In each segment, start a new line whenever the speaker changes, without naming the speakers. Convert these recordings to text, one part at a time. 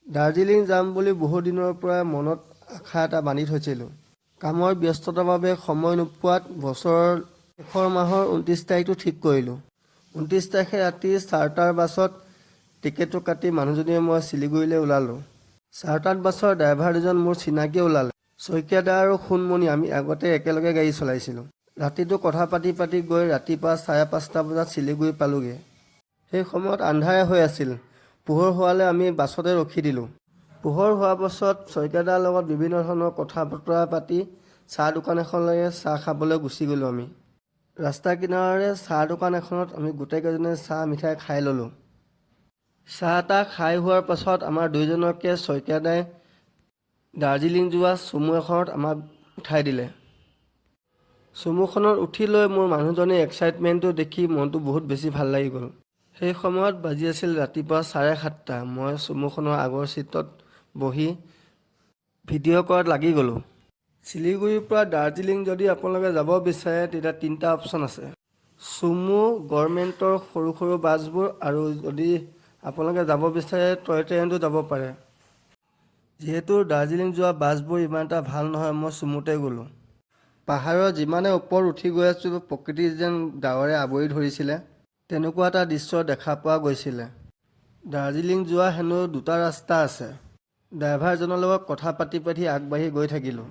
দাৰ্জিলিং যাম বুলি বহু দিনৰ পৰা মনত আশা এটা বান্ধি থৈছিলোঁ। কামৰ ব্যস্ততাৰ বাবে সময় নোপোৱাত বছৰৰ শেষৰ মাহৰ 29 তাৰিখটো ঠিক কৰিলোঁ। 29 তাৰিখে ৰাতি চাৰ্টাৰ বাছত টিকেটটো কাটি মানুহজনীয়ে মই শিলিগুৰিলৈ ওলালোঁ। চাৰ্টাৰ বাছৰ ড্ৰাইভাৰ দুজন মোৰ চিনাকি ওলালে। শইকীয়াদা আৰু সোণমণি। আমি আগতে একেলগে গাড়ী চলাইছিলোঁ। ৰাতিটো কথা পাতি পাতি গৈ ৰাতিপুৱা 5:30 বজাত শিলিগুৰি পালোগৈ। সেই সময়ত আন্ধাৰে হৈ আছিল। পোহৰ হোৱালৈ আমি বাছতে ৰখি দিলোঁ। পোহৰ হোৱাৰ পাছত শইকীয়াদাৰ লগত বিভিন্ন ধৰণৰ কথা বতৰা পাতি চাহ দোকান এখনলৈ চাহ খাবলৈ গুচি গ'লোঁ আমি। ৰাস্তা কিনাৰৰে চাহ দোকান এখনত আমি গোটেইকেইজনে চাহ মিঠাই খাই ল'লোঁ। চাহ তাহ খাই হোৱাৰ পাছত আমাৰ দুয়োজনকে শইকীয়াদাই দাৰ্জিলিং যোৱা চুমু এখনত আমাক উঠাই দিলে। চুমুখনত উঠি লৈ মোৰ মানুহজনীৰ এক্সাইটমেণ্টটো দেখি মনটো বহুত বেছি ভাল লাগি গ'ল। সেই সময়ত বাজি আছিল ৰাতিপুৱা 7:30। মই চুমুখনৰ আগৰ ছিটত বহি ভিডিঅ' কৰাত লাগি গ'লোঁ। শিলিগুৰিৰ পৰা দাৰ্জিলিং যদি আপোনালোকে যাব বিচাৰে তেতিয়া 3টা অপশ্যন আছে: চুমু, গভৰ্ণমেণ্টৰ সৰু সৰু বাছবোৰ, আৰু যদি আপোনালোকে যাব বিচাৰে টয় ট্ৰেইনতো যাব পাৰে। যিহেতু দাৰ্জিলিং যোৱা বাছবোৰ ইমান এটা ভাল নহয়, মই চুমুতে গ'লোঁ। পাহাৰৰ যিমানে ওপৰত উঠি গৈ আছিলোঁ, প্ৰকৃতি যেন ডাৱৰে আৱৰি ধৰিছিলে, তেনেকুৱা এটা দৃশ্য দেখা পোৱা গৈছিলে। দাৰ্জিলিং যোৱা হেনো 2টা ৰাস্তা আছে। ড্ৰাইভাৰজনৰ লগত কথা পাতি পাতি আগবাঢ়ি গৈ থাকিলোঁ।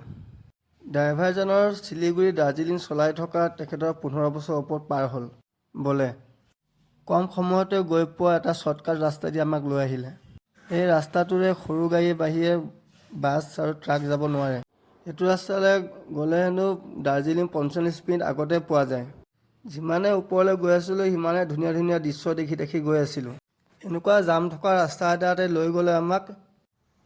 ড্ৰাইভাৰজনৰ শিলিগুৰি দাৰ্জিলিং চলাই থকা তেখেতৰ 15 বছৰ ওপৰত পাৰ হ'ল। বোলে কম সময়তে গৈ পোৱা এটা শ্বৰ্টকাট ৰাস্তা দি আমাক লৈ আহিলে। এই ৰাস্তাটোৰে সৰু গাড়ীৰ বাহিৰে বাছ আৰু ট্ৰাক যাব নোৱাৰে। এইটো ৰাস্তালৈ গ'লে হেনো দাৰ্জিলিং 45 মিনিট আগতে পোৱা যায়। যিমানে ওপৰলৈ গৈ আছিলোঁ সিমানে ধুনীয়া ধুনীয়া দৃশ্য দেখি দেখি গৈ আছিলোঁ। এনেকুৱা জাম থকা ৰাস্তা এটাতে লৈ গ'লে আমাক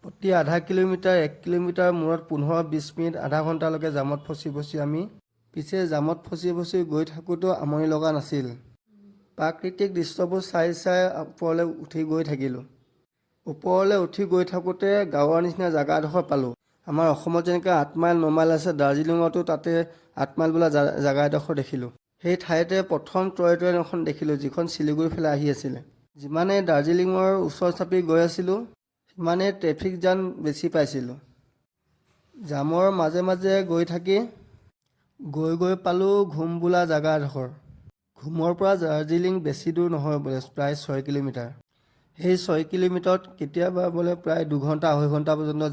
প্ৰতি আধা কিলোমিটাৰ 1 কিলোমিটাৰ মূৰত 15-20 মিনিট আধা ঘণ্টালৈকে জামত ফচি ফচি আমি পিছে জামত ফচি ফচি গৈ থাকোঁতেও আমনি লগা নাছিল। প্ৰাকৃতিক দৃশ্যবোৰ চাই চাই ওপৰলৈ উঠি গৈ থাকিলোঁ। ওপৰলৈ উঠি গৈ থাকোঁতে গাঁৱৰ নিচিনা জেগা এডোখৰ পালোঁ। আমাৰ অসমত যেনেকৈ 8 মাইল 9 মাইল আছে, দাৰ্জিলিঙতো তাতে 8 মাইল বোলা জেগা এডোখৰ দেখিলোঁ। সেই ঠাইতে প্ৰথম টয় ট্ৰেইন এখন দেখিলোঁ, যিখন শিলিগুৰিৰ ফালে আহি আছিলে। যিমানেই দাৰ্জিলিঙৰ ওচৰ চাপি গৈ আছিলোঁ সিমানেই ট্ৰেফিক জাম বেছি পাইছিলোঁ। জামৰ মাজে মাজে গৈ থাকি গৈ গৈ পালোঁ ঘুম বোলা জেগা এডোখৰ। ঘুমৰ পৰা দাৰ্জিলিং বেছি দূৰ নহয় বোলে, প্ৰায় 6 কিলোমিটাৰ। সেই 6 কিলোমিটাৰত কেতিয়াবা বোলে প্ৰায় 2 ঘণ্টা 2.5 ঘণ্টা পৰ্যন্ত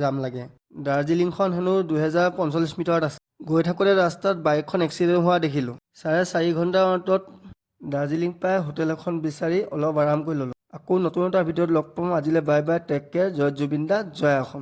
জাম লাগে। দাৰ্জিলিংখন হেনো 2045 মিটাৰত আছে। গৈ থাকোঁতে ৰাস্তাত বাইকখন এক্সিডেণ্ট হোৱা দেখিলোঁ। 4.5 ঘণ্টাৰ অন্তত দাৰ্জিলিং পাই হোটেল এখন বিচাৰি অলপ আৰাম কৰি ল'লোঁ। আকৌ নতুন এটা ভিডিঅ'ত লগ পাম। আজিলৈ বাই বাই, টেক কেয়াৰ। জয় জুবিন দা, জয় অসম।